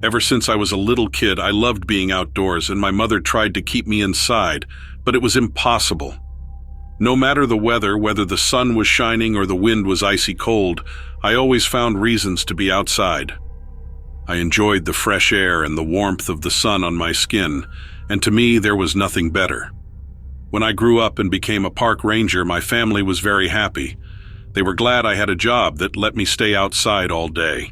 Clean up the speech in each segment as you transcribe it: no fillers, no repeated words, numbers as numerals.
Ever since I was a little kid, I loved being outdoors, and my mother tried to keep me inside, but it was impossible. No matter the weather, whether the sun was shining or the wind was icy cold, I always found reasons to be outside. I enjoyed the fresh air and the warmth of the sun on my skin, and to me there was nothing better. When I grew up and became a park ranger, my family was very happy. They were glad I had a job that let me stay outside all day.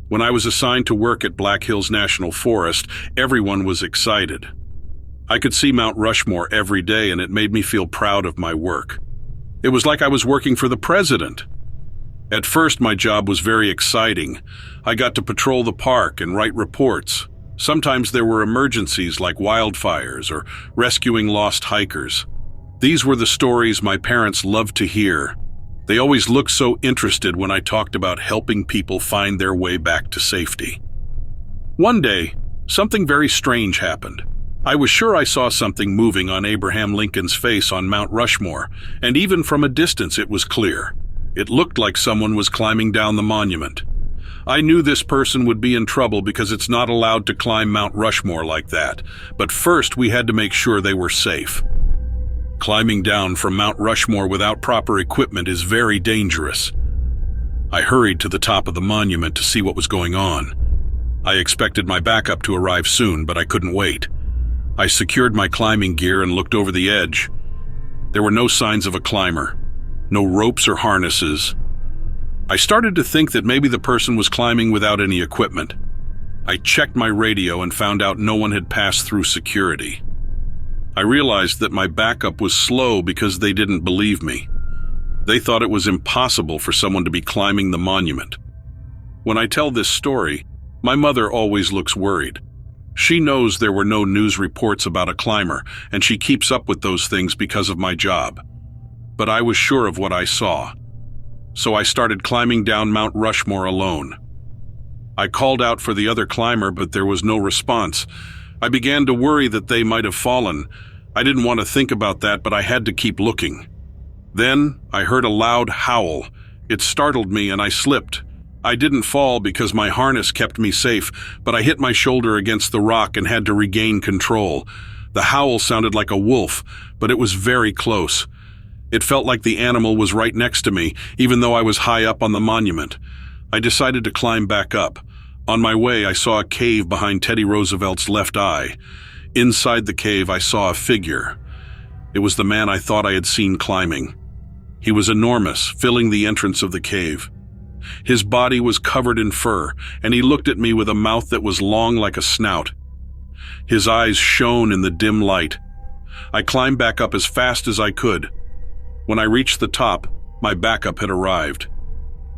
When I was assigned to work at Black Hills National Forest, everyone was excited. I could see Mount Rushmore every day, and it made me feel proud of my work. It was like I was working for the president. At first, my job was very exciting. I got to patrol the park and write reports. Sometimes there were emergencies like wildfires or rescuing lost hikers. These were the stories my parents loved to hear. They always looked so interested when I talked about helping people find their way back to safety. One day, something very strange happened. I was sure I saw something moving on Abraham Lincoln's face on Mount Rushmore, and even from a distance it was clear. It looked like someone was climbing down the monument. I knew this person would be in trouble because it's not allowed to climb Mount Rushmore like that, but first we had to make sure they were safe. Climbing down from Mount Rushmore without proper equipment is very dangerous. I hurried to the top of the monument to see what was going on. I expected my backup to arrive soon, but I couldn't wait. I secured my climbing gear and looked over the edge. There were no signs of a climber, no ropes or harnesses. I started to think that maybe the person was climbing without any equipment. I checked my radio and found out no one had passed through security. I realized that my backup was slow because they didn't believe me. They thought it was impossible for someone to be climbing the monument. When I tell this story, my mother always looks worried. She knows there were no news reports about a climber, and she keeps up with those things because of my job. But I was sure of what I saw. So I started climbing down Mount Rushmore alone. I called out for the other climber, but there was no response. I began to worry that they might have fallen. I didn't want to think about that, but I had to keep looking. Then I heard a loud howl. It startled me and I slipped. I didn't fall because my harness kept me safe, but I hit my shoulder against the rock and had to regain control. The howl sounded like a wolf, but it was very close. It felt like the animal was right next to me, even though I was high up on the monument. I decided to climb back up. On my way, I saw a cave behind Teddy Roosevelt's left eye. Inside the cave, I saw a figure. It was the man I thought I had seen climbing. He was enormous, filling the entrance of the cave. His body was covered in fur, and he looked at me with a mouth that was long like a snout. His eyes shone in the dim light. I climbed back up as fast as I could. When I reached the top, my backup had arrived.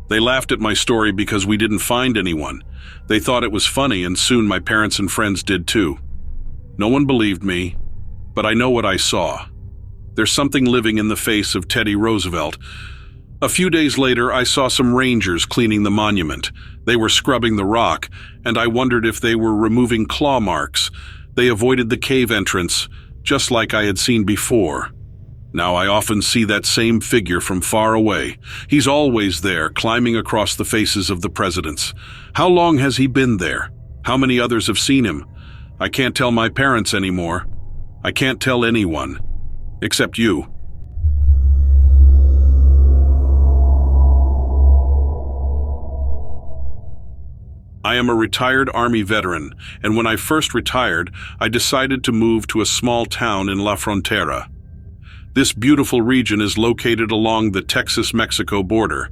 They laughed at my story because we didn't find anyone. They thought it was funny, and soon my parents and friends did too. No one believed me, but I know what I saw. There's something living in the face of Teddy Roosevelt. A few days later, I saw some rangers cleaning the monument. They were scrubbing the rock, and I wondered if they were removing claw marks. They avoided the cave entrance, just like I had seen before. Now I often see that same figure from far away. He's always there, climbing across the faces of the presidents. How long has he been there? How many others have seen him? I can't tell my parents anymore. I can't tell anyone, except you. I am a retired Army veteran, and when I first retired, I decided to move to a small town in La Frontera. This beautiful region is located along the Texas-Mexico border.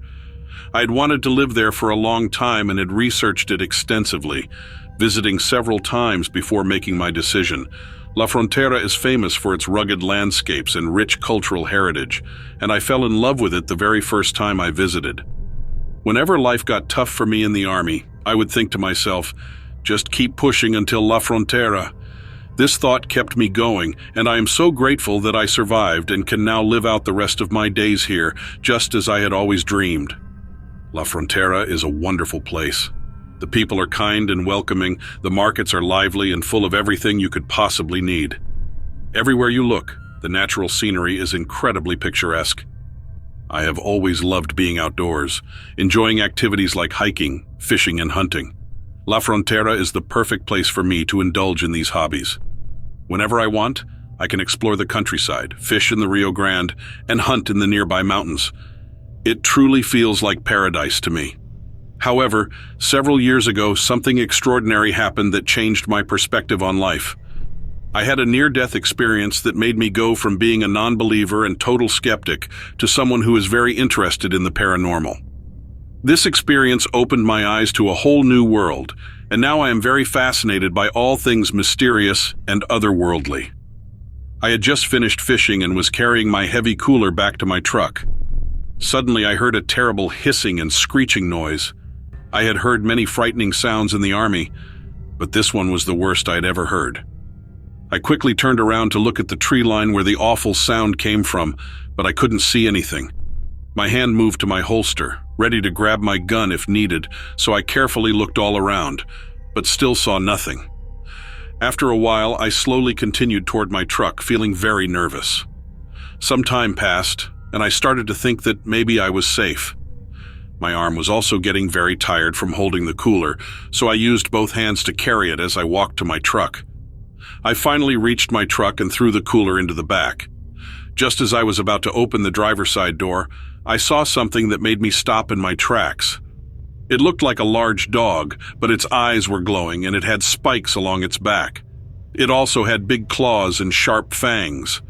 I had wanted to live there for a long time and had researched it extensively, visiting several times before making my decision. La Frontera is famous for its rugged landscapes and rich cultural heritage, and I fell in love with it the very first time I visited. Whenever life got tough for me in the Army, I would think to myself, just keep pushing until La Frontera. This thought kept me going, and I am so grateful that I survived and can now live out the rest of my days here, just as I had always dreamed. La Frontera is a wonderful place. The people are kind and welcoming, the markets are lively and full of everything you could possibly need. Everywhere you look, the natural scenery is incredibly picturesque. I have always loved being outdoors, enjoying activities like hiking, fishing, and hunting. La Frontera is the perfect place for me to indulge in these hobbies. Whenever I want, I can explore the countryside, fish in the Rio Grande, and hunt in the nearby mountains. It truly feels like paradise to me. However, several years ago, something extraordinary happened that changed my perspective on life. I had a near-death experience that made me go from being a non-believer and total skeptic to someone who is very interested in the paranormal. This experience opened my eyes to a whole new world, and now I am very fascinated by all things mysterious and otherworldly. I had just finished fishing and was carrying my heavy cooler back to my truck. Suddenly, I heard a terrible hissing and screeching noise. I had heard many frightening sounds in the army, but this one was the worst I'd ever heard. I quickly turned around to look at the tree line where the awful sound came from, but I couldn't see anything. My hand moved to my holster, ready to grab my gun if needed, so I carefully looked all around, but still saw nothing. After a while, I slowly continued toward my truck, feeling very nervous. Some time passed, and I started to think that maybe I was safe. My arm was also getting very tired from holding the cooler, so I used both hands to carry it as I walked to my truck. I finally reached my truck and threw the cooler into the back. Just as I was about to open the driver's side door, I saw something that made me stop in my tracks. It looked like a large dog, but its eyes were glowing and it had spikes along its back. It also had big claws and sharp fangs.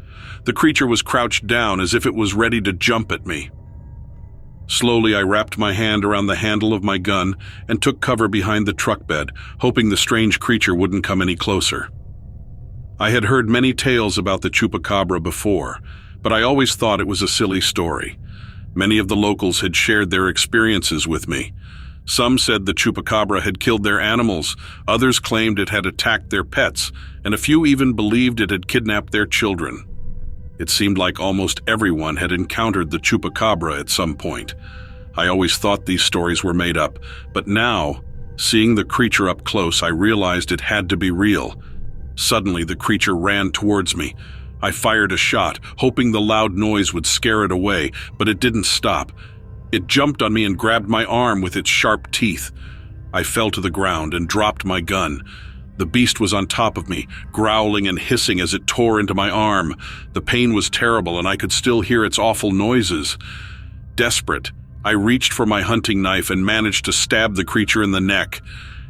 The creature was crouched down as if it was ready to jump at me. Slowly, I wrapped my hand around the handle of my gun and took cover behind the truck bed, hoping the strange creature wouldn't come any closer. I had heard many tales about the Chupacabra before, but I always thought it was a silly story. Many of the locals had shared their experiences with me. Some said the Chupacabra had killed their animals, others claimed it had attacked their pets, and a few even believed it had kidnapped their children. It seemed like almost everyone had encountered the Chupacabra at some point. I always thought these stories were made up, but now, seeing the creature up close, I realized it had to be real. Suddenly, the creature ran towards me. I fired a shot, hoping the loud noise would scare it away, but it didn't stop. It jumped on me and grabbed my arm with its sharp teeth. I fell to the ground and dropped my gun. The beast was on top of me, growling and hissing as it tore into my arm. The pain was terrible, and I could still hear its awful noises. Desperate, I reached for my hunting knife and managed to stab the creature in the neck.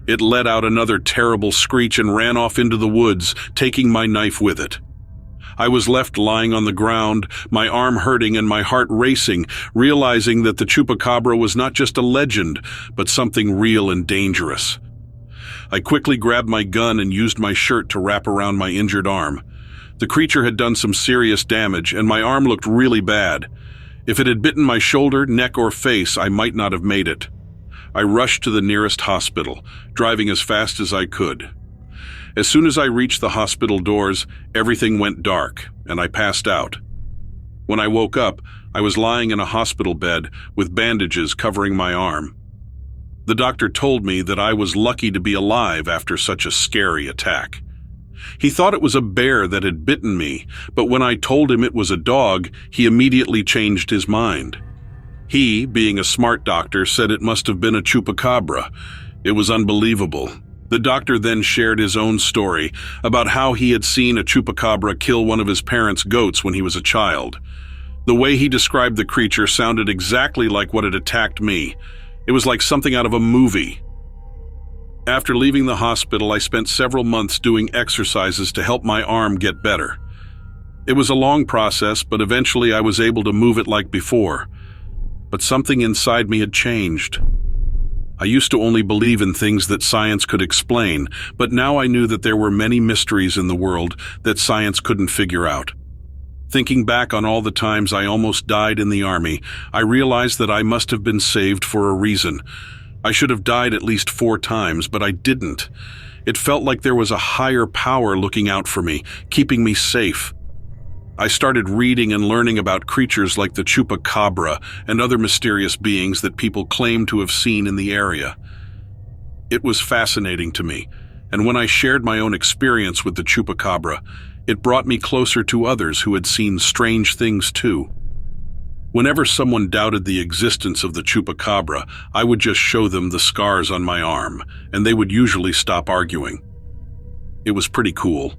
It let out another terrible screech and ran off into the woods, taking my knife with it. I was left lying on the ground, my arm hurting and my heart racing, realizing that the Chupacabra was not just a legend, but something real and dangerous. I quickly grabbed my gun and used my shirt to wrap around my injured arm. The creature had done some serious damage, and my arm looked really bad. If it had bitten my shoulder, neck, or face, I might not have made it. I rushed to the nearest hospital, driving as fast as I could. As soon as I reached the hospital doors, everything went dark, and I passed out. When I woke up, I was lying in a hospital bed with bandages covering my arm. The doctor told me that I was lucky to be alive after such a scary attack. He thought it was a bear that had bitten me, but when I told him it was a dog, he immediately changed his mind. He, being a smart doctor, said it must have been a Chupacabra. It was unbelievable. The doctor then shared his own story about how he had seen a Chupacabra kill one of his parents' goats when he was a child. The way he described the creature sounded exactly like what had attacked me. It was like something out of a movie. After leaving the hospital, I spent several months doing exercises to help my arm get better. It was a long process, but eventually I was able to move it like before. But something inside me had changed. I used to only believe in things that science could explain, but now I knew that there were many mysteries in the world that science couldn't figure out. Thinking back on all the times I almost died in the army, I realized that I must have been saved for a reason. I should have died at least 4 times, but I didn't. It felt like there was a higher power looking out for me, keeping me safe. I started reading and learning about creatures like the Chupacabra and other mysterious beings that people claim to have seen in the area. It was fascinating to me, and when I shared my own experience with the Chupacabra, it brought me closer to others who had seen strange things too. Whenever someone doubted the existence of the Chupacabra, I would just show them the scars on my arm, and they would usually stop arguing. It was pretty cool.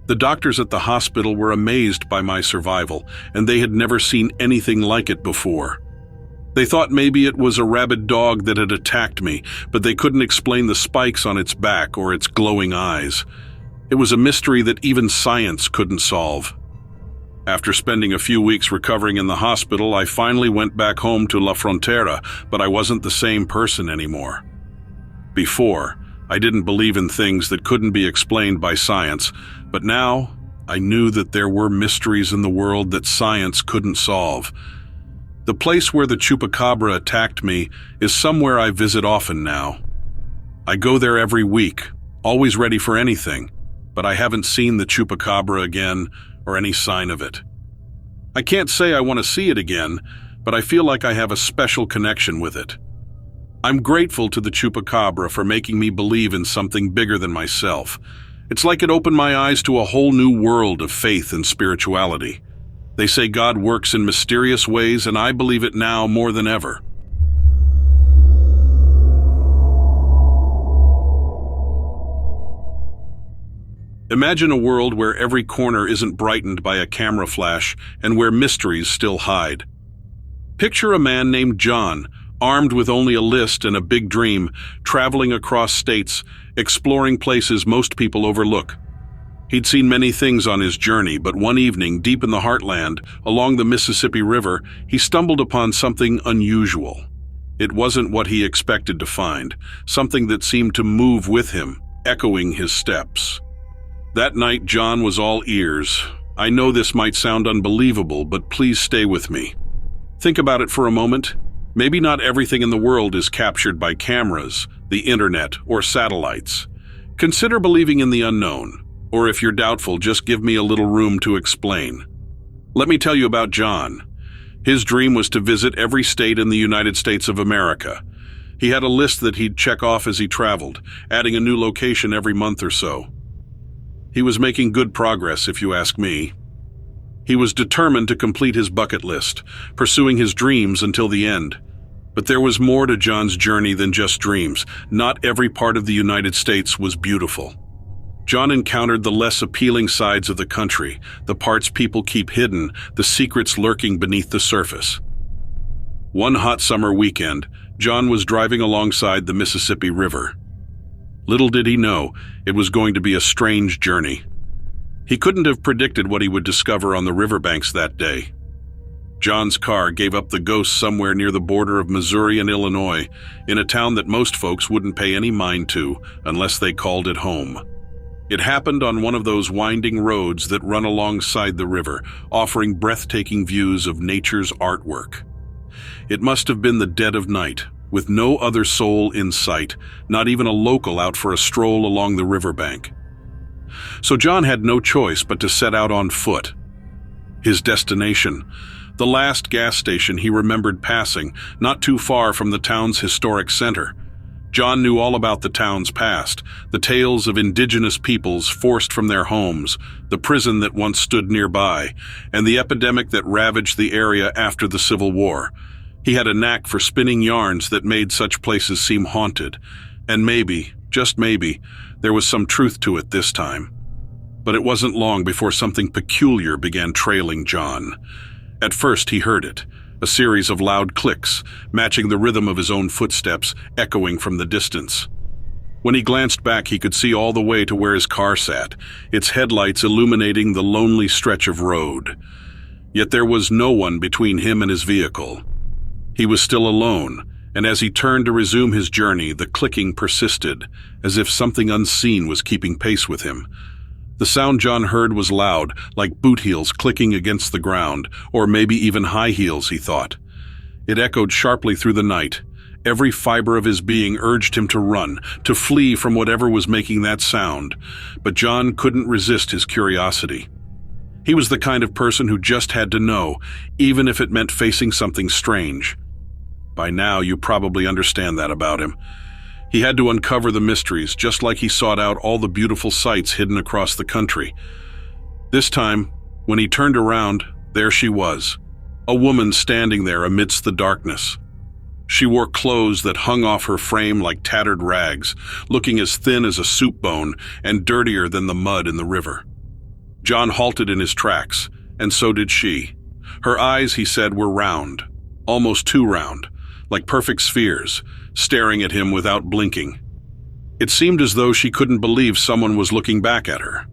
The doctors at the hospital were amazed by my survival, and they had never seen anything like it before. They thought maybe it was a rabid dog that had attacked me, but they couldn't explain the spikes on its back or its glowing eyes. It was a mystery that even science couldn't solve. After spending a few weeks recovering in the hospital, I finally went back home to La Frontera, but I wasn't the same person anymore. Before, I didn't believe in things that couldn't be explained by science, but now I knew that there were mysteries in the world that science couldn't solve. The place where the Chupacabra attacked me is somewhere I visit often now. I go there every week, always ready for anything, but I haven't seen the Chupacabra again or any sign of it. I can't say I want to see it again, but I feel like I have a special connection with it. I'm grateful to the Chupacabra for making me believe in something bigger than myself. It's like it opened my eyes to a whole new world of faith and spirituality. They say God works in mysterious ways, and I believe it now more than ever. Imagine a world where every corner isn't brightened by a camera flash and where mysteries still hide. Picture a man named John, armed with only a list and a big dream, traveling across states, exploring places most people overlook. He'd seen many things on his journey, but one evening, deep in the heartland, along the Mississippi River, he stumbled upon something unusual. It wasn't what he expected to find, something that seemed to move with him, echoing his steps. That night, John was all ears. I know this might sound unbelievable, but please stay with me. Think about it for a moment. Maybe not everything in the world is captured by cameras, the internet, or satellites. Consider believing in the unknown. Or if you're doubtful, just give me a little room to explain. Let me tell you about John. His dream was to visit every state in the United States of America. He had a list that he'd check off as he traveled, adding a new location every month or so. He was making good progress, if you ask me. He was determined to complete his bucket list, pursuing his dreams until the end. But there was more to John's journey than just dreams. Not every part of the United States was beautiful. John encountered the less appealing sides of the country, the parts people keep hidden, the secrets lurking beneath the surface. One hot summer weekend, John was driving alongside the Mississippi River. Little did he know, it was going to be a strange journey. He couldn't have predicted what he would discover on the riverbanks that day. John's car gave up the ghost somewhere near the border of Missouri and Illinois, in a town that most folks wouldn't pay any mind to unless they called it home. It happened on one of those winding roads that run alongside the river, offering breathtaking views of nature's artwork. It must have been the dead of night, with no other soul in sight, not even a local out for a stroll along the riverbank. So John had no choice but to set out on foot. His destination, the last gas station he remembered passing, not too far from the town's historic center. John knew all about the town's past, the tales of indigenous peoples forced from their homes, the prison that once stood nearby, and the epidemic that ravaged the area after the Civil War. He had a knack for spinning yarns that made such places seem haunted, and maybe, just maybe, there was some truth to it this time. But it wasn't long before something peculiar began trailing John. At first he heard it, a series of loud clicks, matching the rhythm of his own footsteps, echoing from the distance. When he glanced back, he could see all the way to where his car sat, its headlights illuminating the lonely stretch of road. Yet there was no one between him and his vehicle. He was still alone, and as he turned to resume his journey, the clicking persisted, as if something unseen was keeping pace with him. The sound John heard was loud, like boot heels clicking against the ground, or maybe even high heels, he thought. It echoed sharply through the night. Every fiber of his being urged him to run, to flee from whatever was making that sound. But John couldn't resist his curiosity. He was the kind of person who just had to know, even if it meant facing something strange. By now, you probably understand that about him. He had to uncover the mysteries, just like he sought out all the beautiful sights hidden across the country. This time, when he turned around, there she was, a woman standing there amidst the darkness. She wore clothes that hung off her frame like tattered rags, looking as thin as a soup bone and dirtier than the mud in the river. John halted in his tracks, and so did she. Her eyes, he said, were round, almost too round, like perfect spheres, staring at him without blinking. It seemed as though she couldn't believe someone was looking back at her.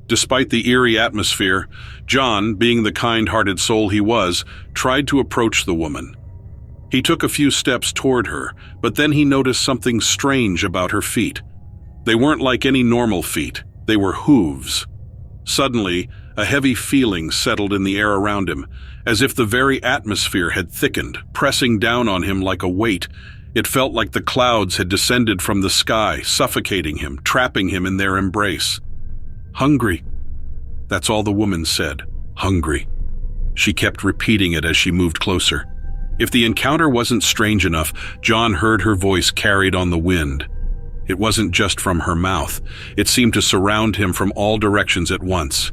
Despite the eerie atmosphere, John, being the kind-hearted soul he was, tried to approach the woman. He took a few steps toward her, but then he noticed something strange about her feet. They weren't like any normal feet. They were hooves. Suddenly, a heavy feeling settled in the air around him, as if the very atmosphere had thickened, pressing down on him like a weight. It felt like the clouds had descended from the sky, suffocating him, trapping him in their embrace. "Hungry." That's all the woman said. "Hungry." She kept repeating it as she moved closer. If the encounter wasn't strange enough, John heard her voice carried on the wind. It wasn't just from her mouth. It seemed to surround him from all directions at once.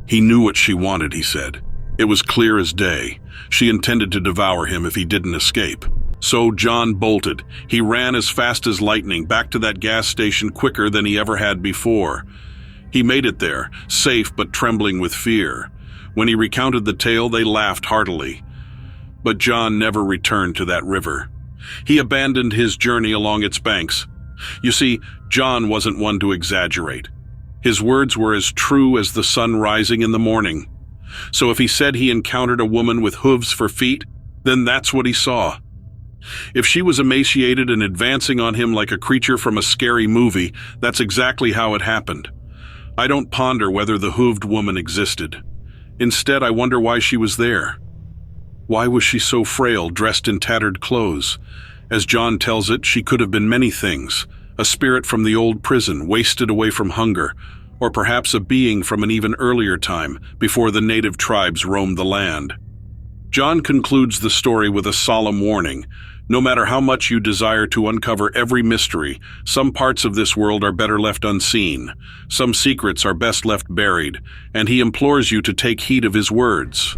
He knew what she wanted, he said. It was clear as day. She intended to devour him if he didn't escape. So John bolted. He ran as fast as lightning back to that gas station, quicker than he ever had before. He made it there, safe but trembling with fear. When he recounted the tale, they laughed heartily. But John never returned to that river. He abandoned his journey along its banks. You see, John wasn't one to exaggerate. His words were as true as the sun rising in the morning. So if he said he encountered a woman with hooves for feet, then that's what he saw. If she was emaciated and advancing on him like a creature from a scary movie, that's exactly how it happened. I don't ponder whether the hooved woman existed. Instead, I wonder why she was there. Why was she so frail, dressed in tattered clothes? As John tells it, she could have been many things. A spirit from the old prison, wasted away from hunger, or perhaps a being from an even earlier time, before the native tribes roamed the land. John concludes the story with a solemn warning. No matter how much you desire to uncover every mystery, some parts of this world are better left unseen. Some secrets are best left buried, and he implores you to take heed of his words.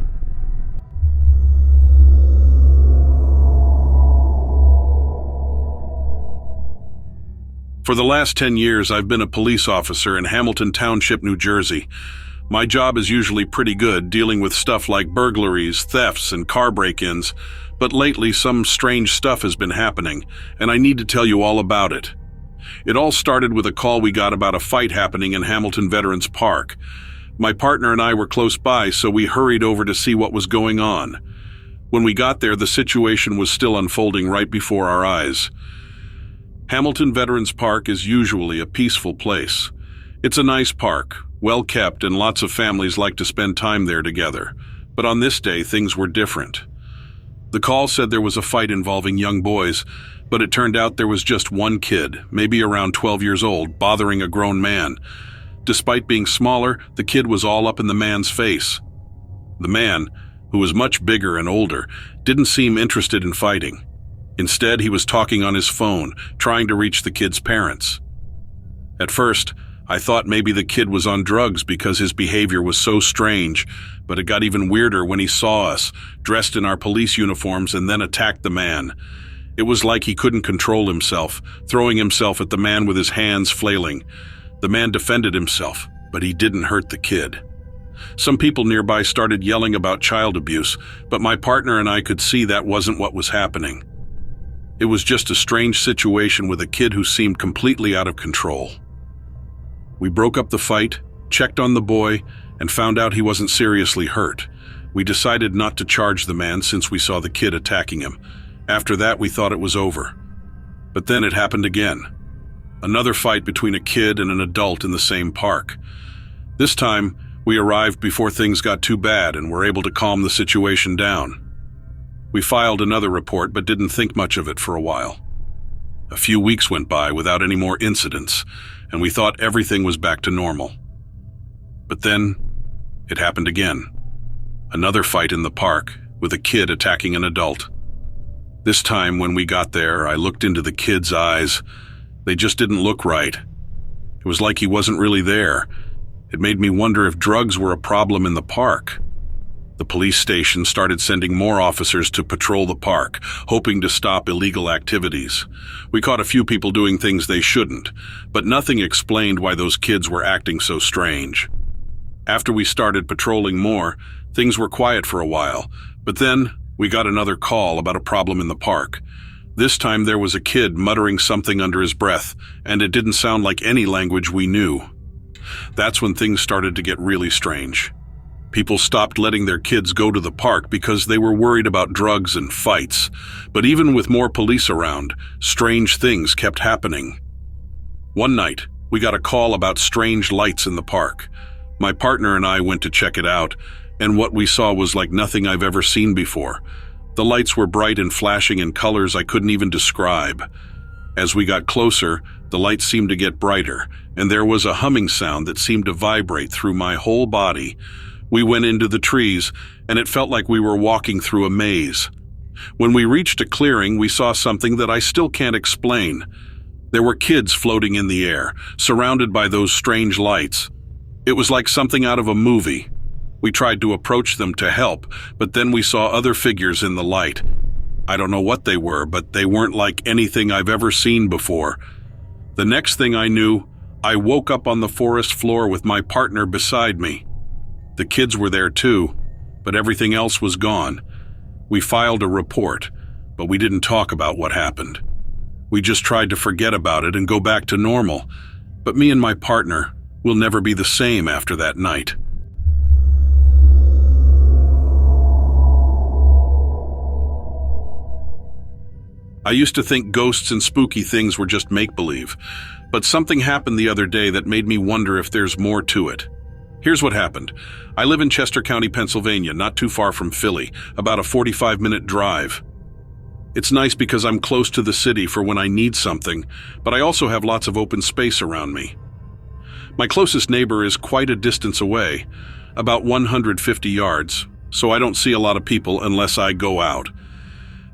For the last 10 years, I've been a police officer in Hamilton Township, New Jersey. My job is usually pretty good, dealing with stuff like burglaries, thefts, and car break-ins, but lately some strange stuff has been happening, and I need to tell you all about it. It all started with a call we got about a fight happening in Hamilton Veterans Park. My partner and I were close by, so we hurried over to see what was going on. When we got there, the situation was still unfolding right before our eyes. Hamilton Veterans Park is usually a peaceful place. It's a nice park, well kept, and lots of families like to spend time there together. But on this day, things were different. The call said there was a fight involving young boys, but it turned out there was just one kid, maybe around 12 years old, bothering a grown man. Despite being smaller, the kid was all up in the man's face. The man, who was much bigger and older, didn't seem interested in fighting. Instead, he was talking on his phone, trying to reach the kid's parents. At first, I thought maybe the kid was on drugs because his behavior was so strange, but it got even weirder when he saw us, dressed in our police uniforms, and then attacked the man. It was like he couldn't control himself, throwing himself at the man with his hands flailing. The man defended himself, but he didn't hurt the kid. Some people nearby started yelling about child abuse, but my partner and I could see that wasn't what was happening. It was just a strange situation with a kid who seemed completely out of control. We broke up the fight, checked on the boy, and found out he wasn't seriously hurt. We decided not to charge the man since we saw the kid attacking him. After that, we thought it was over. But then it happened again. Another fight between a kid and an adult in the same park. This time, we arrived before things got too bad and were able to calm the situation down. We filed another report but didn't think much of it for a while. A few weeks went by without any more incidents, and we thought everything was back to normal. But then, it happened again. Another fight in the park, with a kid attacking an adult. This time, when we got there, I looked into the kid's eyes. They just didn't look right. It was like he wasn't really there. It made me wonder if drugs were a problem in the park. The police station started sending more officers to patrol the park, hoping to stop illegal activities. We caught a few people doing things they shouldn't, but nothing explained why those kids were acting so strange. After we started patrolling more, things were quiet for a while, but then we got another call about a problem in the park. This time there was a kid muttering something under his breath, and it didn't sound like any language we knew. That's when things started to get really strange. People stopped letting their kids go to the park because they were worried about drugs and fights. But even with more police around, strange things kept happening. One night, we got a call about strange lights in the park. My partner and I went to check it out, and what we saw was like nothing I've ever seen before. The lights were bright and flashing in colors I couldn't even describe. As we got closer, the lights seemed to get brighter, and there was a humming sound that seemed to vibrate through my whole body. We went into the trees, and it felt like we were walking through a maze. When we reached a clearing, we saw something that I still can't explain. There were kids floating in the air, surrounded by those strange lights. It was like something out of a movie. We tried to approach them to help, but then we saw other figures in the light. I don't know what they were, but they weren't like anything I've ever seen before. The next thing I knew, I woke up on the forest floor with my partner beside me. The kids were there too, but everything else was gone. We filed a report, but we didn't talk about what happened. We just tried to forget about it and go back to normal, but me and my partner will never be the same after that night. I used to think ghosts and spooky things were just make-believe, but something happened the other day that made me wonder if there's more to it. Here's what happened. I live in Chester County, Pennsylvania, not too far from Philly, about a 45-minute drive. It's nice because I'm close to the city for when I need something, but I also have lots of open space around me. My closest neighbor is quite a distance away, about 150 yards, so I don't see a lot of people unless I go out.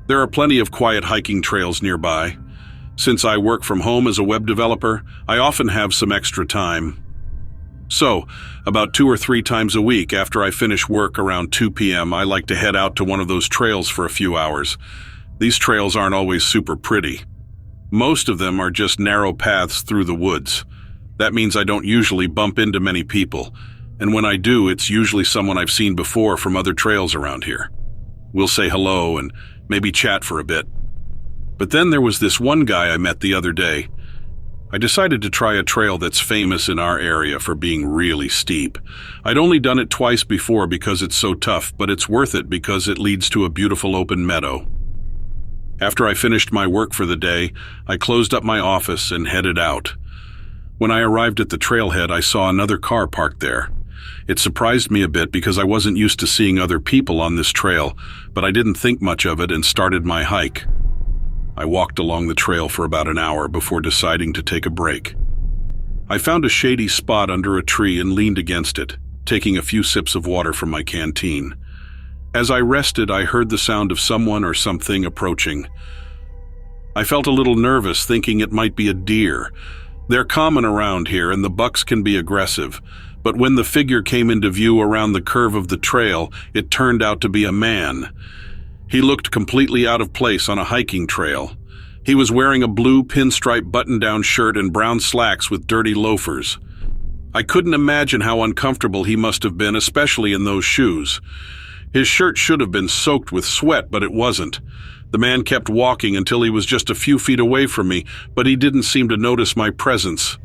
There are plenty of quiet hiking trails nearby. Since I work from home as a web developer, I often have some extra time. So, about 2 or 3 times a week after I finish work around 2 p.m., I like to head out to one of those trails for a few hours. These trails aren't always super pretty. Most of them are just narrow paths through the woods. That means I don't usually bump into many people, and when I do, it's usually someone I've seen before from other trails around here. We'll say hello and maybe chat for a bit. But then there was this one guy I met the other day. I decided to try a trail that's famous in our area for being really steep. I'd only done it twice before because it's so tough, but it's worth it because it leads to a beautiful open meadow. After I finished my work for the day, I closed up my office and headed out. When I arrived at the trailhead, I saw another car parked there. It surprised me a bit because I wasn't used to seeing other people on this trail, but I didn't think much of it and started my hike. I walked along the trail for about an hour before deciding to take a break. I found a shady spot under a tree and leaned against it, taking a few sips of water from my canteen. As I rested, I heard the sound of someone or something approaching. I felt a little nervous, thinking it might be a deer. They're common around here, and the bucks can be aggressive. But when the figure came into view around the curve of the trail, it turned out to be a man. He looked completely out of place on a hiking trail. He was wearing a blue pinstripe button-down shirt and brown slacks with dirty loafers. I couldn't imagine how uncomfortable he must have been, especially in those shoes. His shirt should have been soaked with sweat, but it wasn't. The man kept walking until he was just a few feet away from me, but he didn't seem to notice my presence.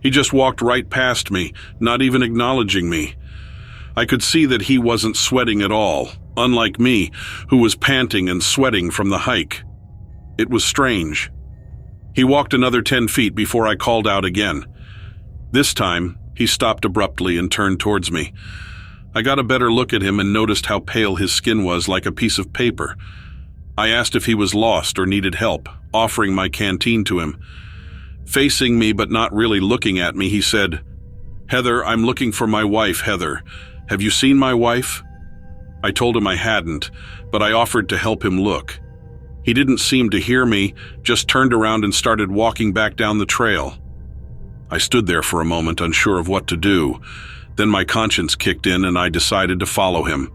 He just walked right past me, not even acknowledging me. I could see that he wasn't sweating at all, unlike me, who was panting and sweating from the hike. It was strange. He walked another 10 feet before I called out again. This time, he stopped abruptly and turned towards me. I got a better look at him and noticed how pale his skin was, like a piece of paper. I asked if he was lost or needed help, offering my canteen to him. Facing me but not really looking at me, he said, "Heather, I'm looking for my wife, Heather. Have you seen my wife?" I told him I hadn't, but I offered to help him look. He didn't seem to hear me, just turned around and started walking back down the trail. I stood there for a moment, unsure of what to do. Then my conscience kicked in and I decided to follow him.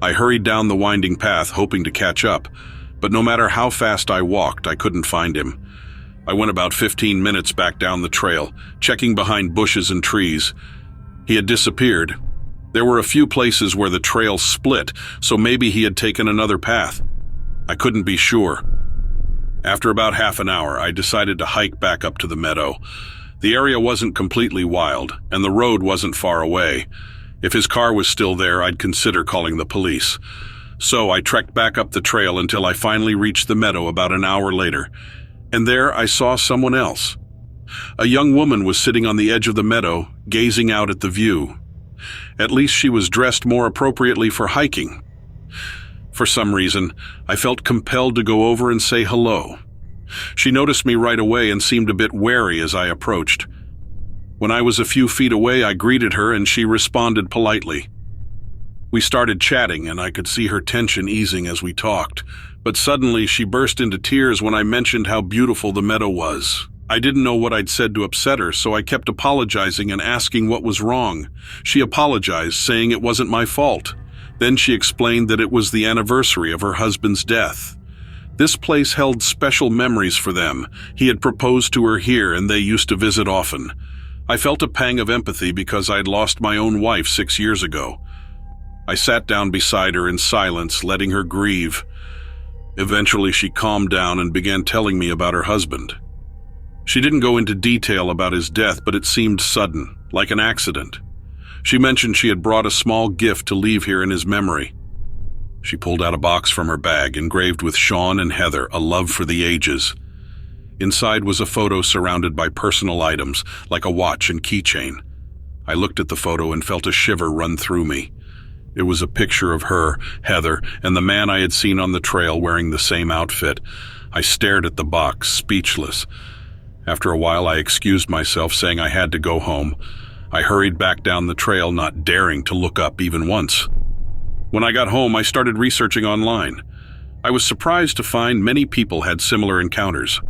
I hurried down the winding path, hoping to catch up, but no matter how fast I walked, I couldn't find him. I went about 15 minutes back down the trail, checking behind bushes and trees. He had disappeared. There were a few places where the trail split, so maybe he had taken another path. I couldn't be sure. After about half an hour, I decided to hike back up to the meadow. The area wasn't completely wild, and the road wasn't far away. If his car was still there, I'd consider calling the police. So I trekked back up the trail until I finally reached the meadow about an hour later. And there I saw someone else. A young woman was sitting on the edge of the meadow, gazing out at the view. At least she was dressed more appropriately for hiking. For some reason, I felt compelled to go over and say hello. She noticed me right away and seemed a bit wary as I approached. When I was a few feet away, I greeted her and she responded politely. We started chatting and I could see her tension easing as we talked, but suddenly she burst into tears when I mentioned how beautiful the meadow was. I didn't know what I'd said to upset her, so I kept apologizing and asking what was wrong. She apologized, saying it wasn't my fault. Then she explained that it was the anniversary of her husband's death. This place held special memories for them. He had proposed to her here and they used to visit often. I felt a pang of empathy because I'd lost my own wife 6 years ago. I sat down beside her in silence, letting her grieve. Eventually she calmed down and began telling me about her husband. She didn't go into detail about his death, but it seemed sudden, like an accident. She mentioned she had brought a small gift to leave here in his memory. She pulled out a box from her bag, engraved with Sean and Heather, a love for the ages. Inside was a photo surrounded by personal items, like a watch and keychain. I looked at the photo and felt a shiver run through me. It was a picture of her, Heather, and the man I had seen on the trail wearing the same outfit. I stared at the box, speechless. After a while, I excused myself, saying I had to go home. I hurried back down the trail, not daring to look up even once. When I got home, I started researching online. I was surprised to find many people had similar encounters.